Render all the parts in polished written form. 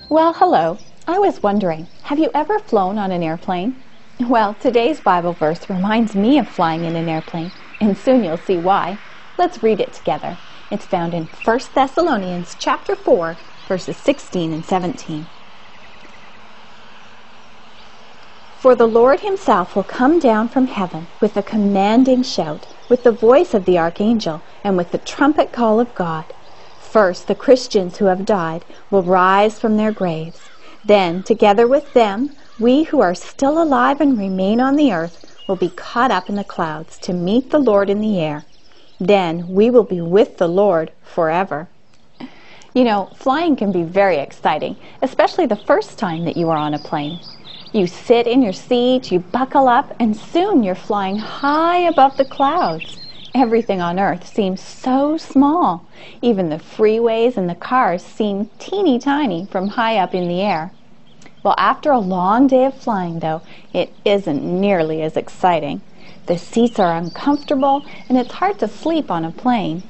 Well, hello. I was wondering, have you ever flown on an airplane? Well, today's Bible verse reminds me of flying in an airplane, and soon you'll see why. Let's read it together. It's found in 1 Thessalonians chapter 4, verses 16 and 17. For the Lord himself will come down from heaven with a commanding shout, with the voice of the archangel, and with the trumpet call of God. First, the Christians who have died will rise from their graves. Then, together with them, we who are still alive and remain on the earth will be caught up in the clouds to meet the Lord in the air. Then we will be with the Lord forever. You know, flying can be very exciting, especially the first time that you are on a plane. You sit in your seat, you buckle up, and soon you're flying high above the clouds. Everything on earth seems so small. Even the freeways and the cars seem teeny tiny from high up in the air. Well, after a long day of flying, though, it isn't nearly as exciting. The seats are uncomfortable, and it's hard to sleep on a plane.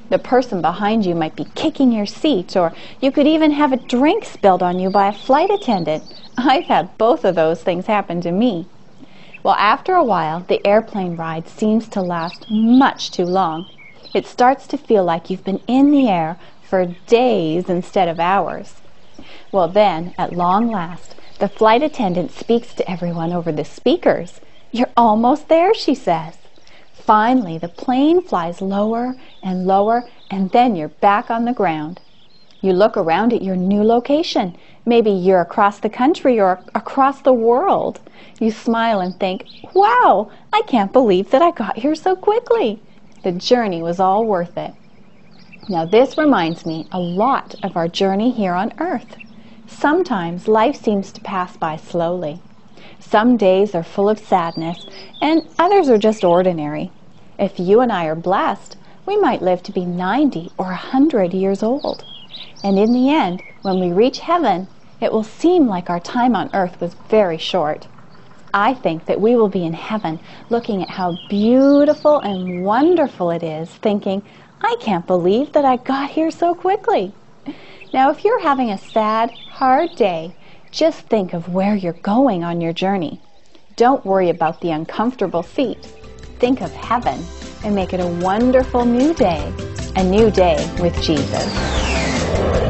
The person behind you might be kicking your seat, or you could even have a drink spilled on you by a flight attendant. I've had both of those things happen to me. Well, after a while, the airplane ride seems to last much too long. It starts to feel like you've been in the air for days instead of hours. Well, then, at long last, the flight attendant speaks to everyone over the speakers. "You're almost there," she says. Finally, the plane flies lower and lower, and then you're back on the ground. You look around at your new location. Maybe you're across the country or across the world. You smile and think, "Wow, I can't believe that I got here so quickly." The journey was all worth it. Now, this reminds me a lot of our journey here on earth. Sometimes life seems to pass by slowly. Some days are full of sadness, and others are just ordinary. If you and I are blessed, we might live to be 90 or 100 years old. And in the end, when we reach heaven, it will seem like our time on earth was very short. I think that we will be in heaven looking at how beautiful and wonderful it is, thinking, "I can't believe that I got here so quickly." Now, if you're having a sad, hard day, just think of where you're going on your journey. Don't worry about the uncomfortable seats. Think of heaven and make it a wonderful new day with Jesus.